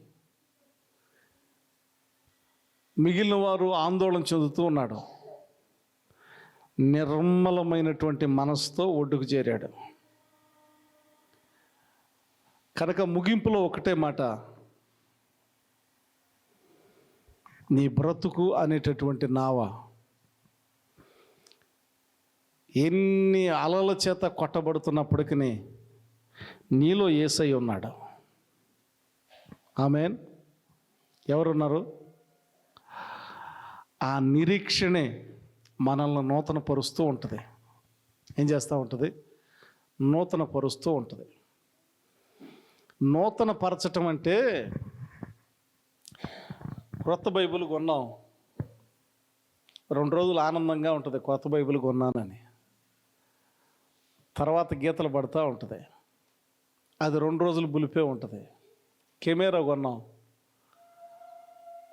మిగిలిన వారు ఆందోళన చెందుతూ ఉన్నాడు. నిర్మలమైనటువంటి మనసుతో ఒడ్డుకు చేరాడు. కనుక ముగింపులో ఒకటే మాట, నీ బ్రతుకు అనేటటువంటి నావ ఎన్ని అలల చేత కొట్టబడుతున్నప్పటికీ నీలో యేసయ్య ఉన్నాడు. ఆమేన్. ఎవరున్నారు? ఆ నిరీక్షణే మనల్ని నూతన పరుస్తూ ఉంటుంది. ఏం చేస్తూ ఉంటుంది? నూతన పరుస్తూ ఉంటుంది. నూతన పరచటం అంటే, క్రొత్త బైబిల్ కొన్నాం, 2 రోజులు ఆనందంగా ఉంటుంది కొత్త బైబిల్ కొన్నానని. తర్వాత గీతలు పడుతూ ఉంటుంది, అది 2 రోజులు బులిపే ఉంటుంది. కెమెరా కొన్నాం,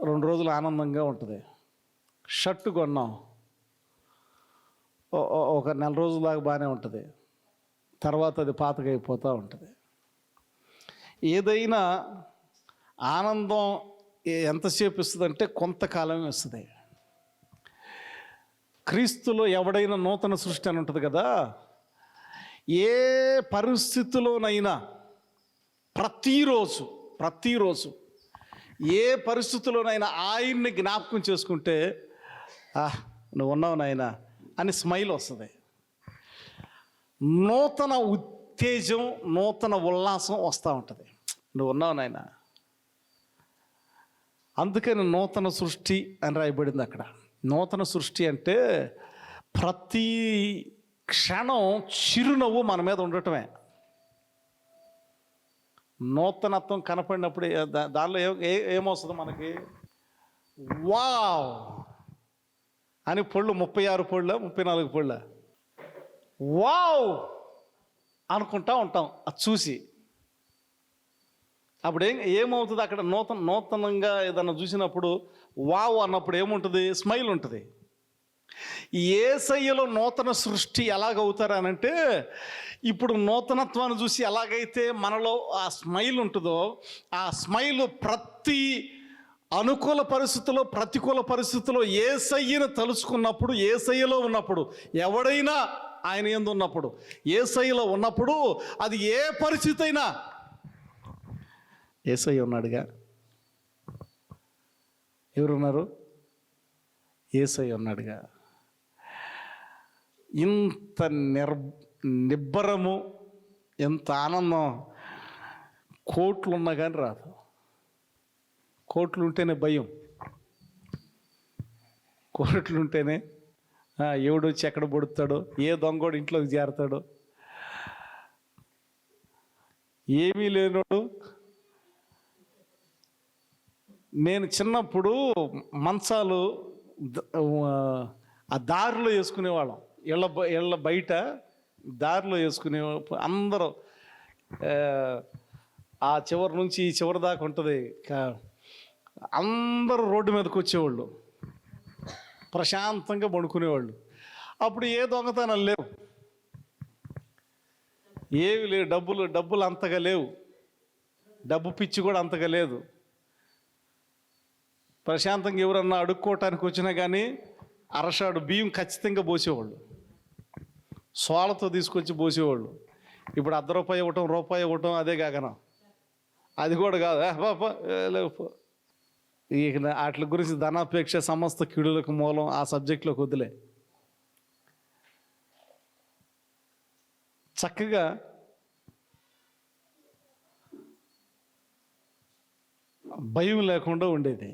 2 రోజులు ఆనందంగా ఉంటుంది. షర్టు కొన్నాం, ఒక 4 రోజుల దాకా బాగానే ఉంటుంది, తర్వాత అది పాతగా అయిపోతూ ఉంటుంది. ఏదైనా ఆనందం ఎంతసేపు ఇస్తుందంటే కొంతకాలం ఇస్తుంది. క్రీస్తులో ఎవడైనా నూతన సృష్టి అని ఉంటుంది కదా. ఏ పరిస్థితిలోనైనా ప్రతిరోజు ఏ పరిస్థితుల్లోనైనా ఆయన్ని జ్ఞాపకం చేసుకుంటే, నువ్వు ఉన్నావు నాయనా అని స్మైల్ వస్తుంది. నూతన ఉత్తేజం, నూతన ఉల్లాసం వస్తూ ఉంటుంది. నువ్వు ఉన్నావు నాయనా. అందుకని నూతన సృష్టి అని రాయబడింది అక్కడ. నూతన సృష్టి అంటే ప్రతి క్షణం చిరునవ్వు మన మీద ఉండటమే. నూతనత్వం కనపడినప్పుడు దానిలో ఏమొస్తుంది మనకి? వావ్ అని పళ్ళు 36 పళ్ళ 34 పళ్ళ వావ్ అనుకుంటా ఉంటాం అది చూసి. అప్పుడు ఏమవుతుంది అక్కడ? నూతనంగా ఏదన్నా చూసినప్పుడు వావ్ అన్నప్పుడు ఏముంటుంది? స్మైల్ ఉంటుంది. యేసయ్యలో నూతన సృష్టి ఎలాగవుతారనంటే, ఇప్పుడు నూతనత్వాన్ని చూసి ఎలాగైతే మనలో ఆ స్మైల్ ఉంటుందో, ఆ స్మైల్ ప్రతి అనుకూల పరిస్థితుల్లో, ప్రతికూల పరిస్థితుల్లో యేసయ్యను తలుచుకున్నప్పుడు, యేసయ్యలో ఉన్నప్పుడు ఎవడైనా ఆయన యందు ఉన్నప్పుడు, యేసయ్యలో ఉన్నప్పుడు అది ఏ పరిస్థితి అయినా, యేసయ్య ఉన్నాడుగా. ఎవరున్నారు? యేసయ్య ఉన్నాడుగా. ఇంత నిబ్బరము, ఎంత ఆనందం కోట్లు ఉన్నా కానీ రాదు. కోట్లు ఉంటేనే భయం, కోట్లు ఉంటేనే ఎవడు వచ్చి ఎక్కడ పడుతాడో, ఏ దొంగోడు ఇంట్లోకి చేరతాడో, ఏమీ లేనోడు. నేను చిన్నప్పుడు మంచాలు ఆ దారిలో వేసుకునేవాళ్ళం, ఇళ్ళ బయట దారిలో వేసుకునే అందరూ, ఆ చివరి నుంచి ఈ చివరి దాకా ఉంటుంది, అందరూ రోడ్డు మీదకి వచ్చేవాళ్ళు, ప్రశాంతంగా పడుకునేవాళ్ళు. అప్పుడు ఏ దొంగతనాలు లేవు, ఏవి లేవు, డబ్బులు అంతగా లేవు, డబ్బు పిచ్చి కూడా అంతగా లేదు. ప్రశాంతంగా ఎవరన్నా అడుక్కోవటానికి వచ్చినా కానీ అరషాడు బియ్యం ఖచ్చితంగా పోసేవాళ్ళు, సోలతో తీసుకొచ్చి పోసేవాళ్ళు. ఇప్పుడు ₹1 ఇవ్వటం, రూపాయి ఇవ్వటం అదే కాకనా, అది కూడా కాదు. ఇక వాటి గురించి ధనాపేక్ష సమస్త కీడులకు మూలం, ఆ సబ్జెక్టులోకి వదిలే. చక్కగా భయం లేకుండా ఉండేది.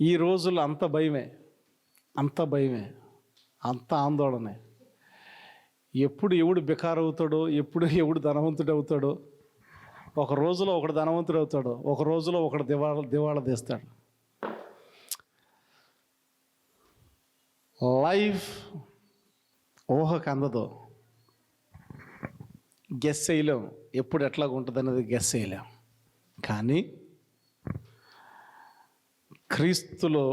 ఈ రోజుల్లో అంత భయమే, అంత ఆందోళనే. ఎప్పుడు ఎవడు బికారు అవుతాడో, ఎప్పుడు ఎవడు ధనవంతుడు అవుతాడో. ఒక రోజులో ఒకడు ధనవంతుడు అవుతాడు, ఒక రోజులో ఒకడు దివాళా తీస్తాడు. లైఫ్ ఊహకు అందదు, గెస్ చేయలేం, ఎప్పుడు ఎట్లాగ ఉంటుంది అనేది గెస్ చేయలేం. కానీ క్రీస్తులో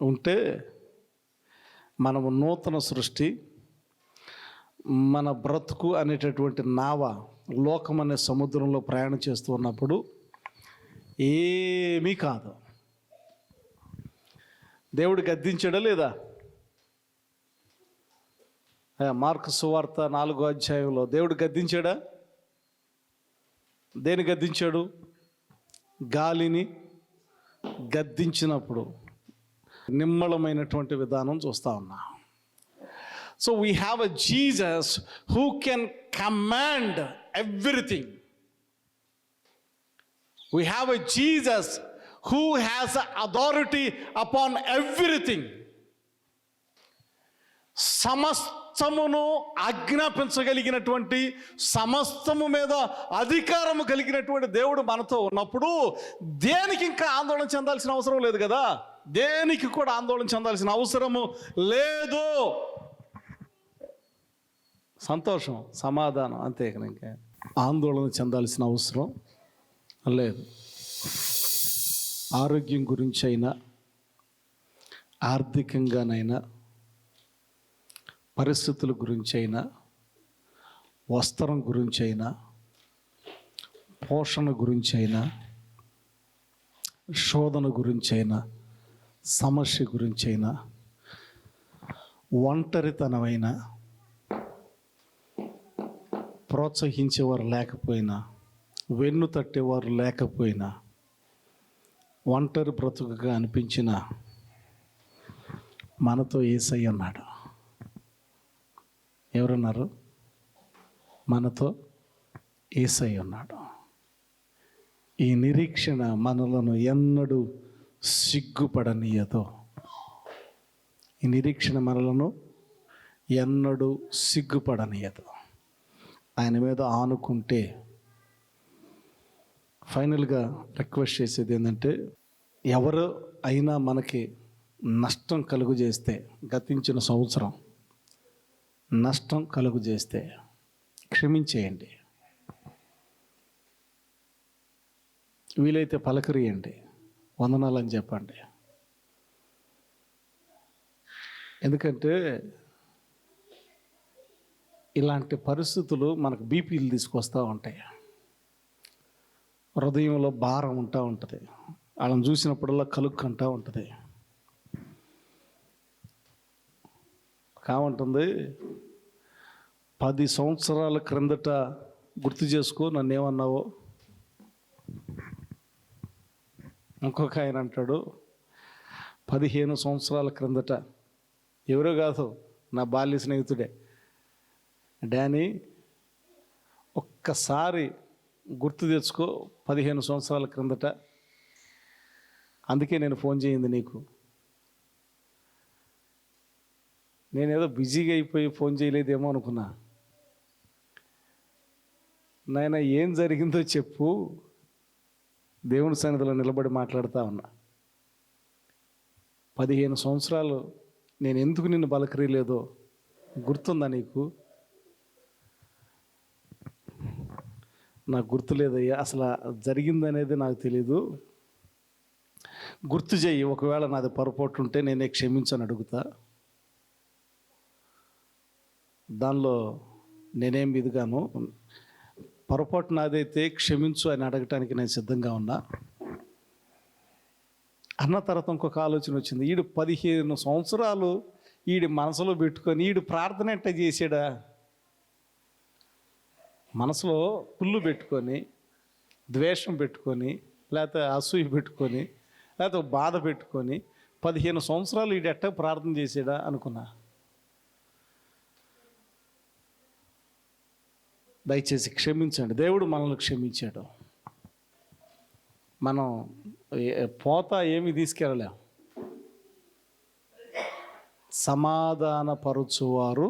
ఉంటే మనము నూతన సృష్టి. మన బ్రతుకు అనేటటువంటి నావ లోకం అనే సముద్రంలో ప్రయాణం చేస్తూ ఉన్నప్పుడు ఏమీ కాదు. దేవుడు గద్దించాడా లేదా? మార్కు సువార్త 4వ అధ్యాయంలో దేవుడు గద్దించాడా? దేని గద్దించాడు? గాలిని గద్దించినప్పుడు నిమ్మళమైనటువంటి విధానం చూస్తూ ఉన్నా. So we have a Jesus who can command everything. We have a Jesus who has authority upon everything. సమస్తమును ఆజ్ఞాపించగలిగినటువంటి, సమస్తము మీద అధికారము కలిగినటువంటి దేవుడు మనతో ఉన్నప్పుడు దేనికి ఇంకా ఆందోళన చెందాల్సిన అవసరం లేదు కదా. దేనికి కూడా ఆందోళన చెందాల్సిన అవసరము లేదు. సంతోషం, సమాధానం, అంతే. ఇంకా ఆందోళన చెందాల్సిన అవసరం లేదు. ఆరోగ్యం గురించి అయినా, ఆర్థికంగానైనా, పరిస్థితుల గురించి అయినా, వస్త్రం గురించి అయినా, పోషణ గురించి అయినా, శోధన గురించి అయినా, సమస్య గురించి అయినా, ఒంటరితనమైన, ప్రోత్సహించేవారు లేకపోయినా, వెన్ను తట్టేవారు లేకపోయినా, ఒంటరి బ్రతుకుగా అనిపించిన మనతో యేసయ్య ఉన్నాడు. ఎవరున్నారు? మనతో యేసయ్య ఉన్నాడు. ఈ నిరీక్షణ మనలను ఎన్నడూ సిగ్గుపడనీయదు. ఈ నిరీక్షణ మనలను ఎన్నడూ సిగ్గుపడనీయదు. ఆయన మీద ఆనుకుంటే. ఫైనల్గా రిక్వెస్ట్ చేసేది ఏంటంటే, ఎవరు అయినా మనకి నష్టం కలుగు చేస్తే, గతించిన సంవత్సరం నష్టం కలుగు చేస్తే క్షమించేయండి. వీలైతే పలకరియండి, వందనాలని చెప్పండి. ఎందుకంటే ఇలాంటి పరిస్థితులు మనకు బీపీలు తీసుకొస్తూ ఉంటాయి, హృదయంలో భారం ఉంటా ఉంటుంది, వాళ్ళని చూసినప్పుడల్లా కలుక్కంటూ ఉంటుంది. ఏమంటుంది, 10 సంవత్సరాల క్రిందట గుర్తు చేసుకో నన్నేమన్నావో. ఇంకొక ఆయన అంటాడు, 15 సంవత్సరాల క్రిందట, ఎవరో కాదు, నా బాల్య స్నేహితుడే, డానీ ఒక్కసారి గుర్తు తెచ్చుకో 15 సంవత్సరాల క్రిందట, అందుకే నేను ఫోన్ చేయింది నీకు. నేనేదో బిజీగా అయిపోయి ఫోన్ చేయలేదేమో అనుకున్నా. నాయన ఏం జరిగిందో చెప్పు, దేవుని సన్నిధిలో నిలబడి మాట్లాడుతూ ఉన్నా. 15 సంవత్సరాలు నేను ఎందుకు నిన్ను బలకరీలేదో గుర్తుందా నీకు? నాకు గుర్తులేదయ్యా, అసలు జరిగిందనేది నాకు తెలీదు, గుర్తు చెయ్యి, ఒకవేళ నాది పొరపాటు ఉంటే నేనే క్షమించని అడుగుతా, దానిలో నేనేం ఇదిగాను, పొరపాటు నాదైతే క్షమించు అని అడగటానికి నేను సిద్ధంగా ఉన్నా అన్న తర్వాత ఇంకొక ఆలోచన వచ్చింది. ఈడు 15 సంవత్సరాలు ఈడి మనసులో పెట్టుకొని ఈడు ప్రార్థన ఎట్ట చేసాడా, మనసులో పుల్లు పెట్టుకొని, ద్వేషం పెట్టుకొని, లేకపోతే అసూయ పెట్టుకొని, లేకపోతే బాధ పెట్టుకొని 15 సంవత్సరాలు ఈడు ఎట్ట ప్రార్థన చేసాడా అనుకున్నా. దయచేసి క్షమించండి, దేవుడు మనల్ని క్షమించాడు. మనం పోతా ఏమి తీసుకెళ్ళలేం. సమాధానపరుచువారు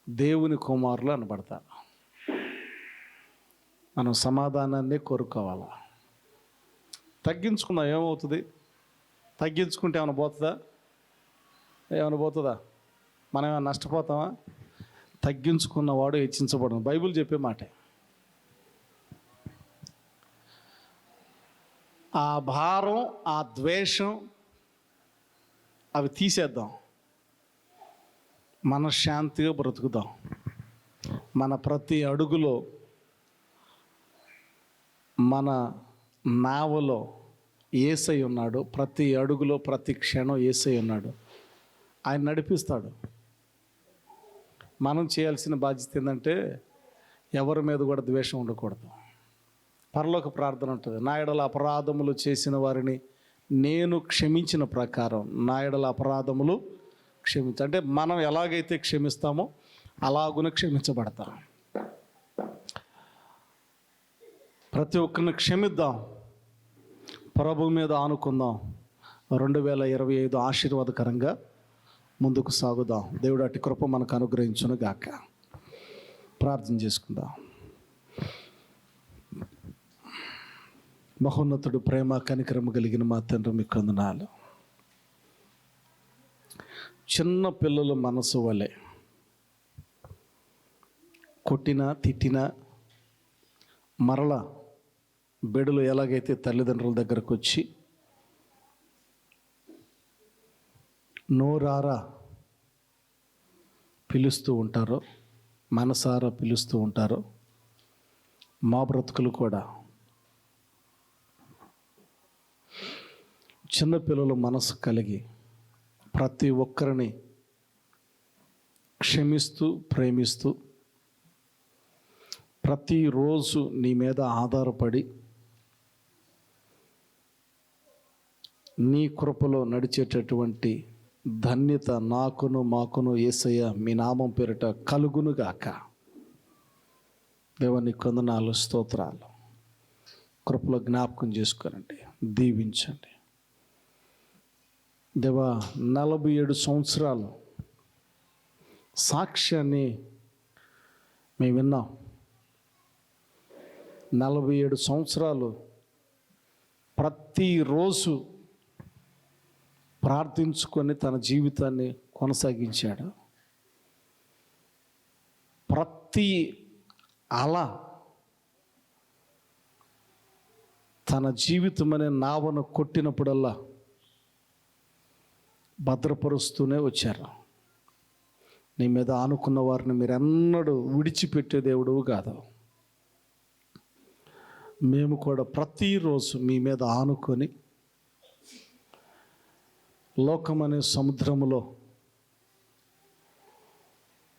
దేవుని కుమారులు అనబడతారు. మనం సమాధానాన్ని కోరుకోవాలి. తగ్గించుకుందాం, ఏమవుతుంది? తగ్గించుకుంటే ఏమైనా పోతుందా? ఏమైనా పోతుందా? మనం ఏమైనా నష్టపోతామా? తగ్గించుకున్నవాడు హెచ్చించబడను, బైబిల్ చెప్పే మాటే. ఆ భారం, ఆ ద్వేషం అవి తీసేద్దాం, మనశ్శాంతిగా బ్రతుకుదాం. మన ప్రతి అడుగులో, మన నావలో యేసై ఉన్నాడు. ప్రతి అడుగులో, ప్రతి క్షణం యేసై ఉన్నాడు. ఆయన నడిపిస్తాడు. మనం చేయాల్సిన బాధ్యత ఏంటంటే ఎవరి మీద కూడా ద్వేషం ఉండకూడదు. పరలోక ప్రార్థన ఉంటుంది, నా ఎడల అపరాధములు చేసిన వారిని నేను క్షమించిన ప్రకారం నా ఎడల అపరాధములు అంటే మనం ఎలాగైతే క్షమిస్తామో అలాగున క్షమించబడతాం. ప్రతి ఒక్కరిని క్షమిద్దాం, ప్రభు మీద ఆనుకుందాం. 2025 ఆశీర్వాదకరంగా ముందుకు సాగుదాం. దేవుడు అట్టి కృప మనకు అనుగ్రహించును గాక. ప్రార్థన చేసుకుందాం. మహోన్నతుడు, ప్రేమ కనికరము కలిగిన మా తండ్రి, మీకు వందనాలు. చిన్న పిల్లల మనసు వలె కొట్టినా తిట్టినా మరలా బిడ్డలు ఎలాగైతే తల్లిదండ్రుల దగ్గరకు వచ్చి నోరారా పిలుస్తూ ఉంటారో, మనసారా పిలుస్తూ ఉంటారో, మా బ్రతుకులు కూడా చిన్నపిల్లల మనసు కలిగి ప్రతి ఒక్కరిని క్షమిస్తూ, ప్రేమిస్తూ, ప్రతిరోజు నీ మీద ఆధారపడి నీ కృపలో నడిచేటటువంటి ధన్యత నాకును మాకును యేసయ్య మీ నామం పేరిట కలుగునుగాక. దేవానికి వందనాలు, స్తోత్రాలు. కృపలో జ్ఞాపకం చేసుకోనండి, దీవించండి. దేవా, 47 సంవత్సరాలు సాక్ష్యాన్ని మేము విన్నాం. 47 సంవత్సరాలు ప్రతిరోజు ప్రార్థించుకొని తన జీవితాన్ని కొనసాగించాడు. ప్రతి అలా తన జీవితం అనే నావను కొట్టినప్పుడల్లా భద్రపరుస్తూనే వచ్చారు. నీ మీద ఆనుకున్న వారిని మీరెన్నడూ విడిచిపెట్టే దేవుడు కాదు. మేము కూడా ప్రతిరోజు మీ మీద ఆనుకొని లోకమనే సముద్రములో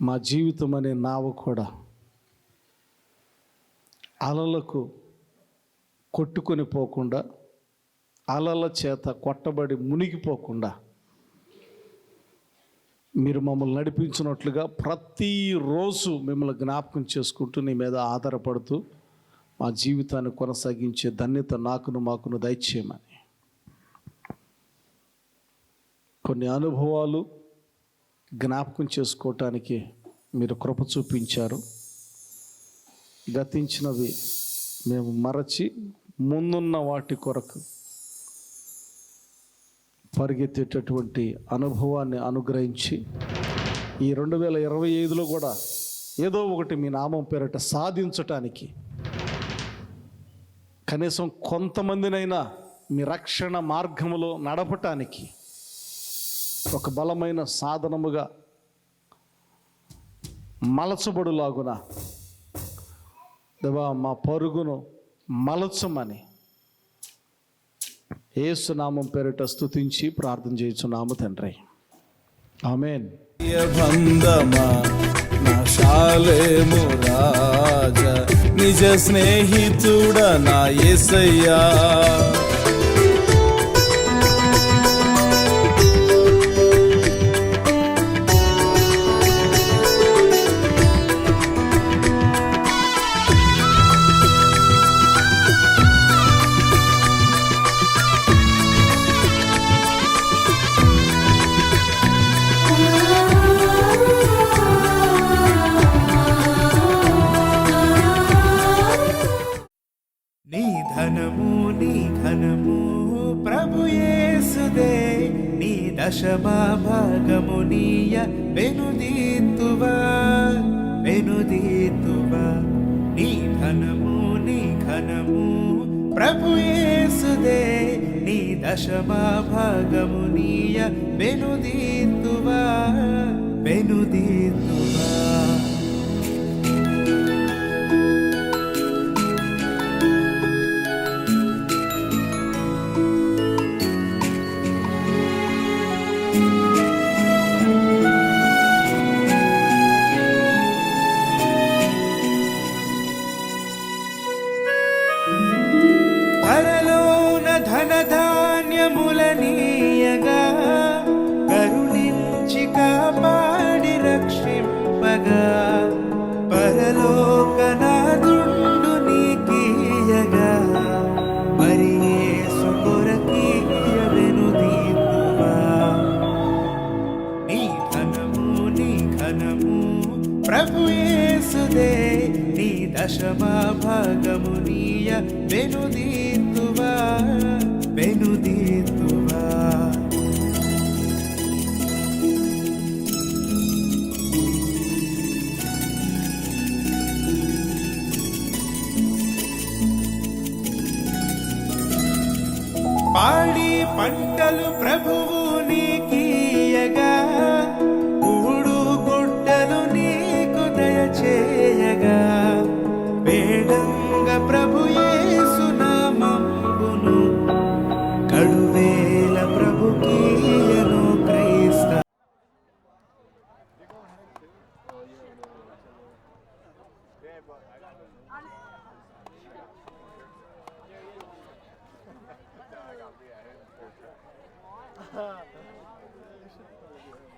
మా జీవితం అనే నావ కూడా అలలకు కొట్టుకొని పోకుండా, అలల చేత కొట్టబడి మునిగిపోకుండా మీరు మమ్మల్ని నడిపించినట్లుగా ప్రతిరోజు మిమ్మల్ని జ్ఞాపకం చేసుకుంటూ నీ మీద ఆధారపడుతూ మా జీవితాన్ని కొనసాగించే ధన్యత మాకును దయచేయమని. కొన్ని అనుభవాలు జ్ఞాపకం చేసుకోవటానికి మీరు కృప చూపించారు. గతించినవి మేము మరచి ముందున్న వాటి కొరకు పరిగెత్తేటటువంటి అనుభవాన్ని అనుగ్రహించి ఈ 2025లో కూడా ఏదో ఒకటి మీ నామం పేరట సాధించటానికి, కనీసం కొంతమందినైనా మీ రక్షణ మార్గములో నడపటానికి ఒక బలమైన సాధనముగా మలచబడులాగున దేవా మా పరుగును మలచమని యేసు నామం పేరిట స్తుతించి ప్రార్థన చేయుచున్నాము తండ్రి. ఆమేన్. బంధమా నా శాలేము రాజా, నిజ స్నేహితుడ నా యేసయ్యా, నీ ఘనము ప్రభు యేసుదే, నీ దశమా భాగము నీయ వెనుదీతువా నీ ఘనము ప్రభు యేసుదే, నీ దశమా భాగము నీయ వెనుదీతువా పరలోన ధనధాన్యములనీయగా, కరుణించి కాపాడి రక్షింపగా, పరలోకనాథుండు నీకీయగా, మరి యేసు కొరకీయ వెనుదీతువా నీ ఘనము ప్రభు యేసుదే, నీ దశమా భాగము నీయ వెనుదీతువా పాడి పంటలు ప్రభువు నీకీయగా, కూడు గుడ్డలు నీకు దయచేయగా, వేడంగ ప్రభు యేసు నామమును కడువేల ప్రభు కీయను క్రైస్త. Huh.